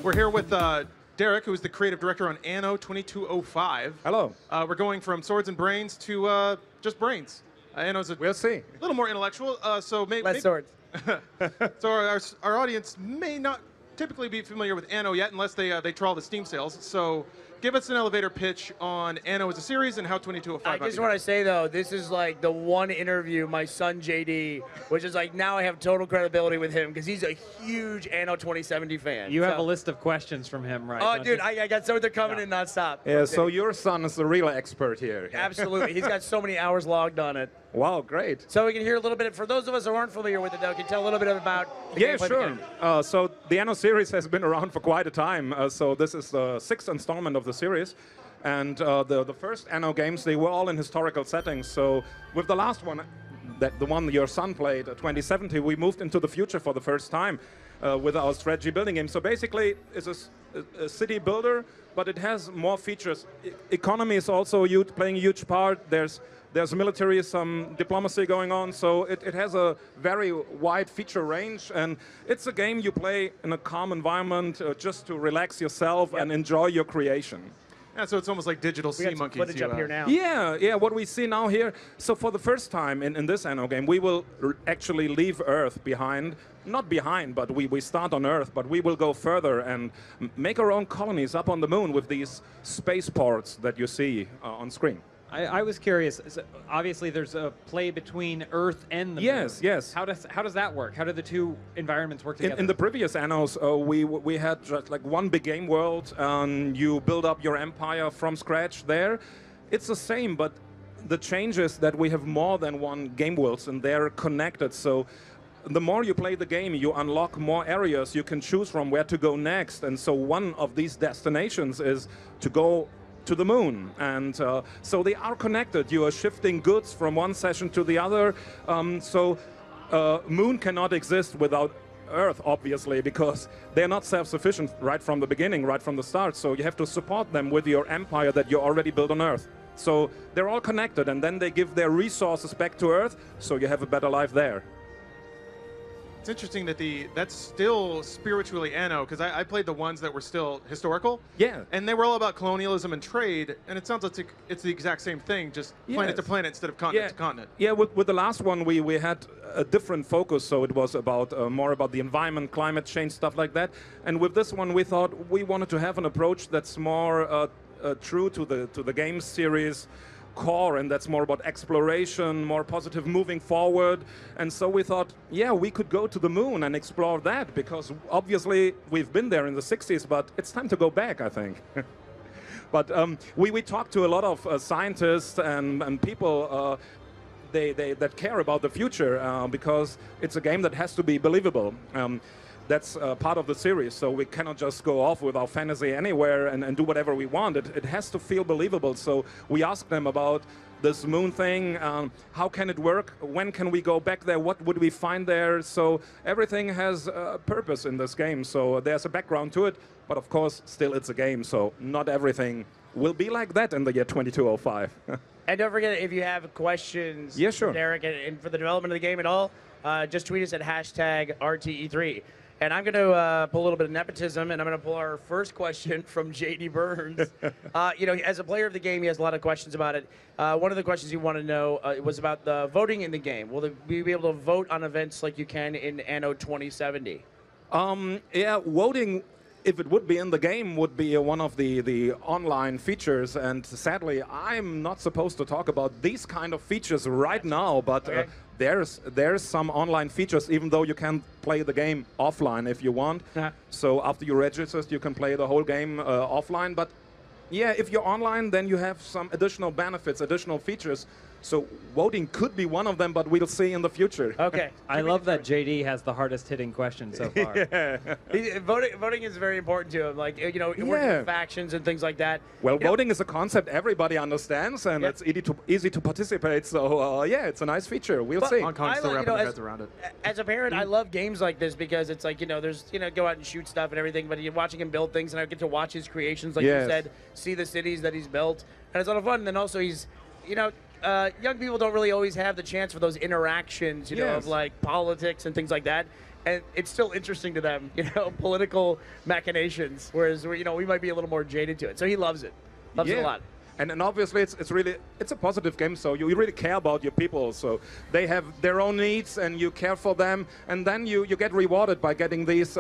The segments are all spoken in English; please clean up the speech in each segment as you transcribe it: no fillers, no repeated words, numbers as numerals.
We're here with Dirk, who is the creative director on Anno 2205. Hello. We're going from swords and brains to just brains. Anno's We'll see. a little more intellectual, so maybe Less swords. So our audience may not typically be familiar with Anno yet, unless they trawl the Steam sales. So give us an elevator pitch on Anno as a series and how 2205. I just want to say though, this is like the one interview my son JD, which is like now I have total credibility with him because he's a huge Anno 2070 fan. You have a list of questions from him, right? Oh, dude, I got so they're coming in nonstop. Yeah, so your son is the real expert here. Absolutely, he's got so many hours logged on it. Wow, great. So we can hear a little bit, for those of us who aren't familiar with it, though, can you tell a little bit about the Yeah, gameplay sure. mechanic? So the Anno series has been around for quite a time. So this is the sixth installment of the series. And the first Anno games, they were all in historical settings. So with the last one, the one your son played, 2070, we moved into the future for the first time with our strategy building game. So basically, it's a city builder, but it has more features. Economy is also playing a huge part. There's military, some diplomacy going on, so it has a very wide feature range, and it's a game you play in a calm environment just to relax yourself and enjoy your creation. Yeah, so it's almost like digital sea We got some monkeys. footage up here now. Yeah, what we see now here, so for the first time in this Anno game, we will actually leave Earth behind. Not behind, but we start on Earth, but we will go further and make our own colonies up on the moon with these spaceports that you see on screen. I was curious. So obviously, there's a play between Earth and the Yes, moon. yes. How does that work? How do the two environments work together? In the previous Annos, we had just like one big game world, and you build up your empire from scratch there. It's the same, but the change is that we have more than one game worlds, and they're connected. So the more you play the game, you unlock more areas you can choose from where to go next. And so one of these destinations is to go to the moon, and so they are connected. You are shifting goods from one session to the other. Moon cannot exist without Earth, obviously, because they're not self-sufficient right from the beginning, right from the start. So you have to support them with your empire that you already built on Earth. So they're all connected, and then they give their resources back to Earth, so you have a better life there. It's interesting that that's still spiritually Anno, because I played the ones that were still historical. Yeah. And they were all about colonialism and trade, and it sounds like it's the exact same thing, just planet to planet instead of continent to continent. Yeah, with the last one, we had a different focus, so it was about more about the environment, climate change, stuff like that. And with this one, we thought we wanted to have an approach that's more true to the game series core, and that's more about exploration, more positive moving forward. And so we thought, yeah, we could go to the moon and explore that, because obviously we've been there in the 60s, but it's time to go back, I think. But we talked to a lot of scientists and people that care about the future, because it's a game that has to be believable. That's part of the series, so we cannot just go off with our fantasy anywhere and do whatever we want. It has to feel believable, so we asked them about this moon thing, how can it work, when can we go back there, what would we find there, so everything has a purpose in this game, so there's a background to it, but of course, still it's a game, so not everything will be like that in the year 2205. And don't forget, if you have questions, sure. Derek, and for the development of the game at all, just tweet us at #RTE3. And I'm going to pull a little bit of nepotism, and I'm going to pull our first question from JD Burns. As a player of the game, he has a lot of questions about it. One of the questions you want to know was about the voting in the game. Will we be able to vote on events like you can in Anno 2070? Yeah, voting, if it would be in the game, would be one of the online features. And sadly, I'm not supposed to talk about these kind of features right now, but okay. There's some online features, even though you can play the game offline if you want. So after you register, you can play the whole game offline. But yeah, if you're online, then you have some additional benefits, additional features. So voting could be one of them, but we'll see in the future. Okay. I love that JD has the hardest hitting question so far. Voting is very important to him. Like, working with factions and things like that. Well, voting is a concept everybody understands, and it's easy to participate. So, yeah, it's a nice feature. We'll see. Hong Kong's still wrapping their heads around it. As a parent, I love games like this because it's like, there's, go out and shoot stuff and everything, but you're watching him build things, and I get to watch his creations, like you said, see the cities that he's built, and it's a lot of fun. And then also he's, young people don't really always have the chance for those interactions, of like politics and things like that. and it's still interesting to them, political machinations, whereas we might be a little more jaded to it. So he loves it. Loves it a lot. And obviously it's a positive game, so you really care about your people, so they have their own needs and you care for them, and then you get rewarded by getting these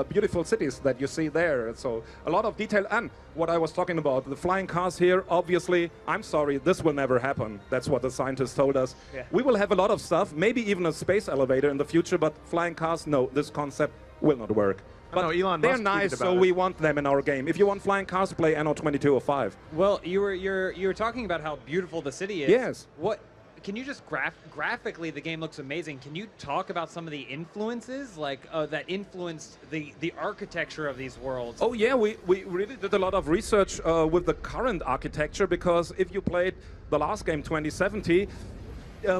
beautiful cities that you see there. So a lot of detail, and what I was talking about, the flying cars here, obviously, I'm sorry, this will never happen. That's what the scientists told us. Yeah. We will have a lot of stuff, maybe even a space elevator in the future, but flying cars, no, this concept will not work. But know, Elon they're Musk tweeted nice, about so it. we want them in our game. If you want flying cars, play Anno 2205. Well, you were talking about how beautiful the city is. Yes. What can you just graphically the game looks amazing. Can you talk about some of the influences that influenced the architecture of these worlds? Oh yeah, we really did a lot of research with the current architecture, because if you played the last game 2070,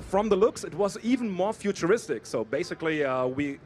from the looks it was even more futuristic. So basically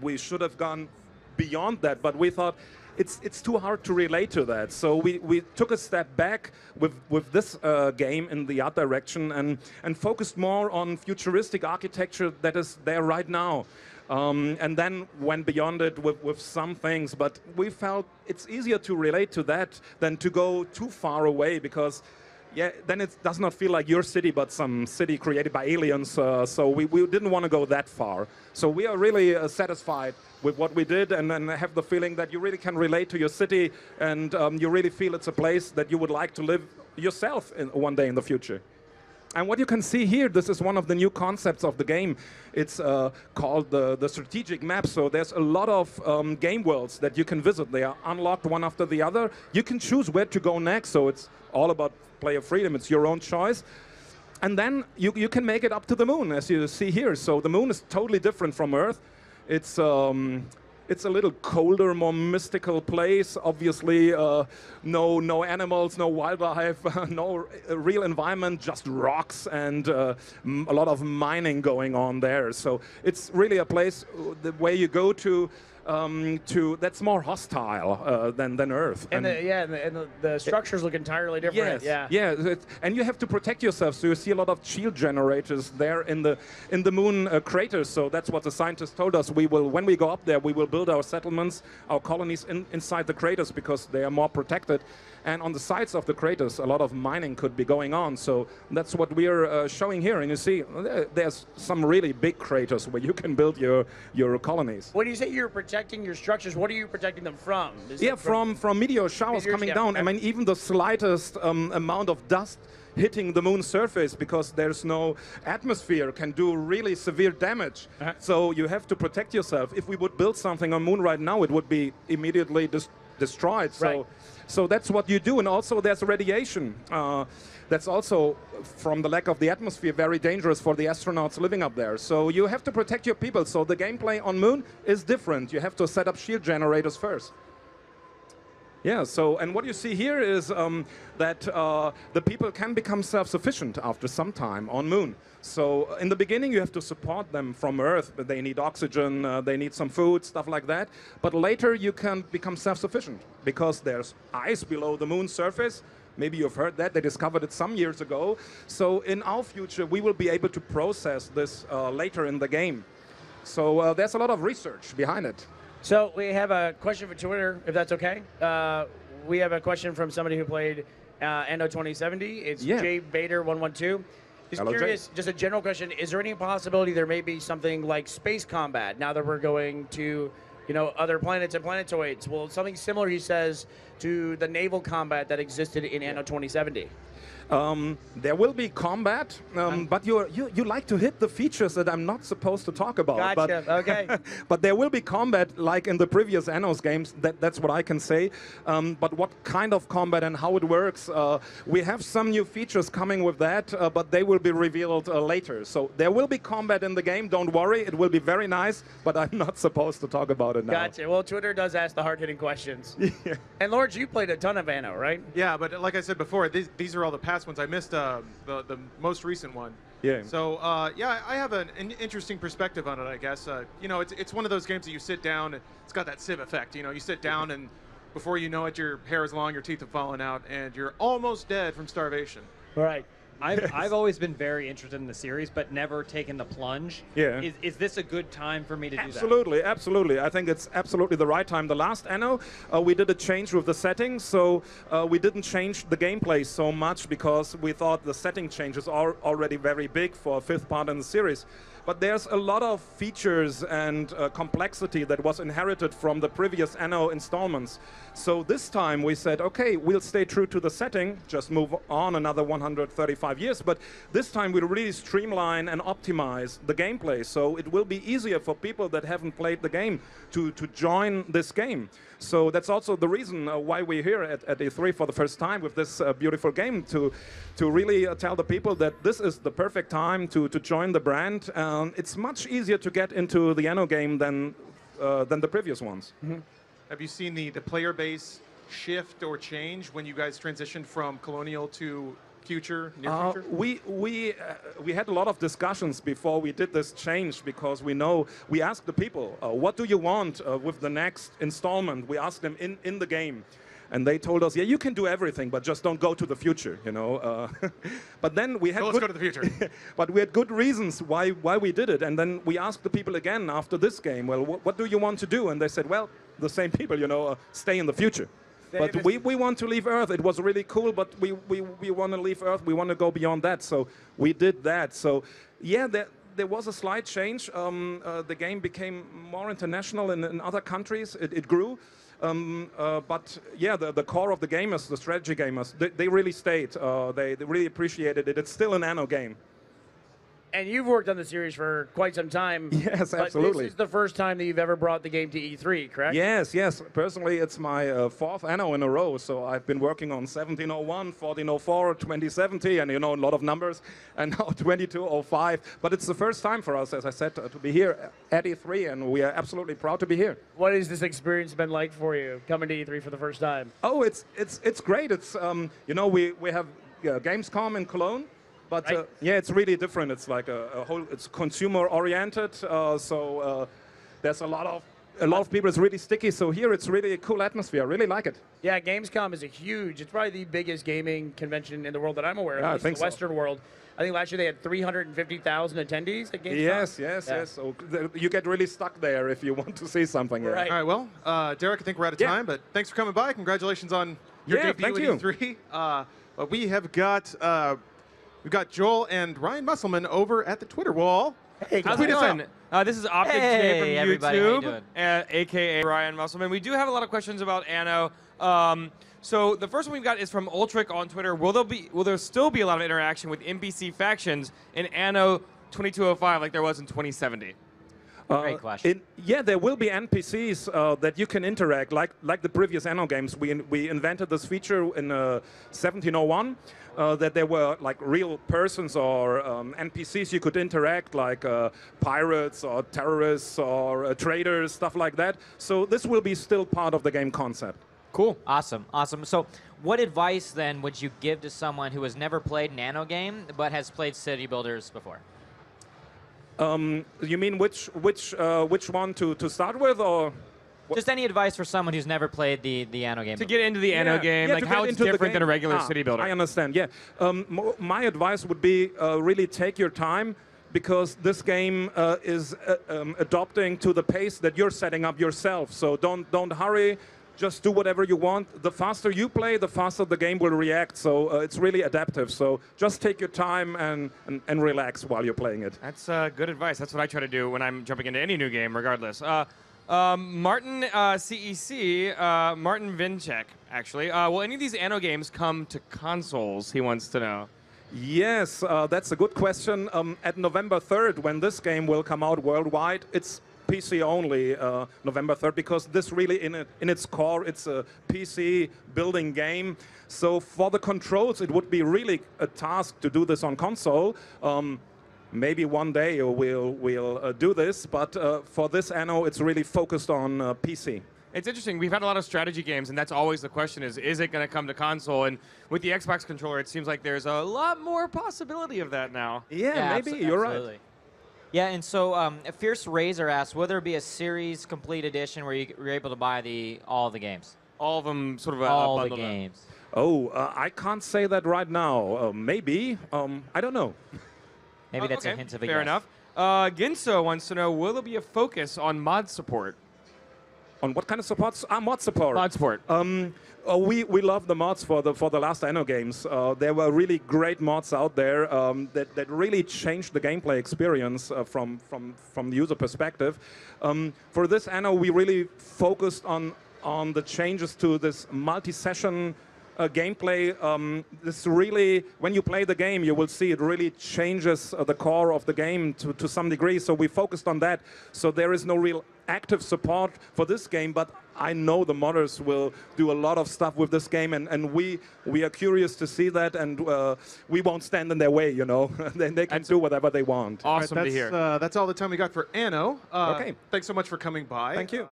we should have gone beyond that, but we thought it's too hard to relate to that. So we took a step back with this game in the art direction and focused more on futuristic architecture that is there right now. And then went beyond it with some things, but we felt it's easier to relate to that than to go too far away, because then it does not feel like your city, but some city created by aliens. So we didn't want to go that far. So we are really satisfied with what we did, and have the feeling that you really can relate to your city, and you really feel it's a place that you would like to live yourself in one day in the future. And what you can see here, this is one of the new concepts of the game. It's called the strategic map. So there's a lot of game worlds that you can visit. They are unlocked one after the other. You can choose where to go next. So it's all about player freedom. It's your own choice. And then you can make it up to the moon, as you see here. So the moon is totally different from Earth. It's a little colder, more mystical place. Obviously, no animals, no wildlife, no real environment, just rocks and a lot of mining going on there. So it's really a place where you go to that's more hostile than Earth. And the structures look entirely different. Yes, and you have to protect yourself. So you see a lot of shield generators there in the moon craters. So that's what the scientists told us. When we go up there, we will build our settlements, our colonies inside the craters, because they are more protected. And on the sides of the craters, a lot of mining could be going on. So that's what we are showing here. And you see, there's some really big craters where you can build your colonies. When you say you're protecting your structures, what are you protecting them from? From meteor showers coming down. Okay. I mean, even the slightest amount of dust hitting the moon's surface, because there's no atmosphere, can do really severe damage. So you have to protect yourself. If we would build something on moon right now, it would be immediately destroyed. So that's what you do. And also there's radiation. That's also, from the lack of the atmosphere, very dangerous for the astronauts living up there. So you have to protect your people. So the gameplay on moon is different. You have to set up shield generators first. Yeah, and what you see here is that the people can become self-sufficient after some time on moon. So in the beginning, you have to support them from Earth. They need oxygen, they need some food, stuff like that. But later, you can become self-sufficient, because there's ice below the moon's surface. Maybe you've heard that. They discovered it some years ago. So in our future, we will be able to process this later in the game. So there's a lot of research behind it. So we have a question for Twitter, if that's okay. We have a question from somebody who played Anno 2070. It's Jay Bader 112. He's curious, Jay. just a general question, is there any possibility there may be something like space combat now that we're going to other planets and planetoids? Well, something similar, he says, to the naval combat that existed in Anno 2070. There will be combat, but you like to hit the features that I'm not supposed to talk about. Gotcha. But, okay. But there will be combat, like in the previous Anno's games. That's what I can say. But what kind of combat and how it works, we have some new features coming with that, but they will be revealed later. So there will be combat in the game. Don't worry, it will be very nice. But I'm not supposed to talk about it now. Gotcha. Well, Twitter does ask the hard-hitting questions. Yeah. And Lawrence, you played a ton of Anno, right? Yeah, but like I said before, these are all the past ones. I missed the most recent one. Yeah. So yeah, I have an interesting perspective on it, I guess. It's one of those games that you sit down, and it's got that Civ effect. You sit down, and before you know it, your hair is long, your teeth have fallen out, and you're almost dead from starvation. Right. I've always been very interested in the series, but never taken the plunge. Yeah. Is this a good time for me to do that? Absolutely, absolutely. I think it's absolutely the right time. The last Anno, we did a change with the settings, so we didn't change the gameplay so much because we thought the setting changes are already very big for a fifth part in the series. But there's a lot of features and complexity that was inherited from the previous Anno installments. So this time we said, okay, we'll stay true to the setting, just move on another 135 years, but this time we'll really streamline and optimize the gameplay. So it will be easier for people that haven't played the game to join this game. So that's also the reason why we're here at E3 for the first time with this beautiful game, to really tell the people that this is the perfect time to join the brand. It's much easier to get into the Anno game than the previous ones. Mm-hmm. Have you seen the player base shift or change when you guys transitioned from Colonial to future, near future? We had a lot of discussions before we did this change, because we asked the people, what do you want with the next installment? We asked them in the game. And they told us, yeah, you can do everything, but just don't go to the future, you know. But then we had let's go to the future. But we had good reasons why we did it. And then we asked the people again after this game, well, what do you want to do? And they said, well, the same people, you know, stay in the future. But we want to leave Earth. It was really cool, but we want to leave Earth. We want to go beyond that. So we did that. So yeah, there was a slight change. The game became more international in other countries. It grew. But yeah, the core of the gamers, the strategy gamers, they really stayed. They really appreciated it. It's still an Anno game. And you've worked on the series for quite some time. Yes, absolutely. But this is the first time that you've ever brought the game to E3, correct? Yes, yes. Personally, it's my fourth Anno in a row. So I've been working on 1701, 1404, 2070, and you know, a lot of numbers, and now 2205. But it's the first time for us, as I said, to be here at E3, and we are absolutely proud to be here. What has this experience been like for you, coming to E3 for the first time? Oh, it's great. It's you know, we have Gamescom in Cologne. But right. Yeah, it's really different. It's like it's consumer-oriented. So there's a lot of people. It's really sticky. So here, it's really a cool atmosphere. I really like it. Yeah, Gamescom is it's probably the biggest gaming convention in the world that I'm aware of. Yeah, at I least think the so. Western world. I think last year they had 350,000 attendees at Gamescom. Yes. Yeah. So you get really stuck there if you want to see something. Yeah. Right. All right, well, Derek, I think we're out of time, but thanks for coming by. Congratulations on your debut at E3. But we have got... we've got Joel and Ryan Musselman over at the Twitter wall. Hey, how's it going? This is Optic J from everybody, how you YouTube, aka Ryan Musselman. We do have a lot of questions about Anno. So the first one we've got is from Ultric on Twitter. Will there still be a lot of interaction with NPC factions in Anno 2205 like there was in 2070? Great question. Yeah, there will be NPCs that you can interact, like the previous Anno games. We invented this feature in 1701, that there were like real persons or NPCs you could interact, like pirates or terrorists or traders, stuff like that. So this will be still part of the game concept. Cool. Awesome. So what advice then would you give to someone who has never played an Anno game but has played city builders before? You mean which one to start with, or? Just any advice for someone who's never played the Anno game To before. get into the Anno game, like how it's different than a regular city builder. I understand, yeah. My advice would be really take your time, because this game is adopting to the pace that you're setting up yourself. So don't hurry. Just do whatever you want. The faster you play, the faster the game will react. So it's really adaptive. So just take your time and relax while you're playing it. That's good advice. That's what I try to do when I'm jumping into any new game, regardless. Martin CEC, Martin Vinchek, actually. Will any of these Anno games come to consoles? He wants to know. Yes, that's a good question. At November 3rd, when this game will come out worldwide, it's PC only, November 3rd, because this really, in its core, it's a PC building game. So for the controls, it would be really a task to do this on console. Maybe one day we'll do this, but for this Anno, it's really focused on PC. It's interesting. We've had a lot of strategy games, and that's always the question is it going to come to console? And with the Xbox controller, it seems like there's a lot more possibility of that now. Yeah, maybe. You're right. Yeah, and so Fierce Razor asks, will there be a series complete edition where you're able to buy all the games? All of them sort of all bundled the games. Oh, I can't say that right now. Maybe. I don't know. Maybe that's okay, a hint of a fair yes. enough. Ginso wants to know, will there be a focus on mod support? On what kind of supports? Mod support. Mod support. We love the mods for the last Anno games. There were really great mods out there that really changed the gameplay experience from the user perspective. For this Anno, we really focused on the changes to this multi-session gameplay. This really, when you play the game, you will see it really changes the core of the game to some degree. So we focused on that. So there is no real active support for this game, but I know the modders will do a lot of stuff with this game, and we are curious to see that, and we won't stand in their way, you know. They can do whatever they want. Awesome right, to hear. That's all the time we got for Anno. Okay. Thanks so much for coming by. Thank you.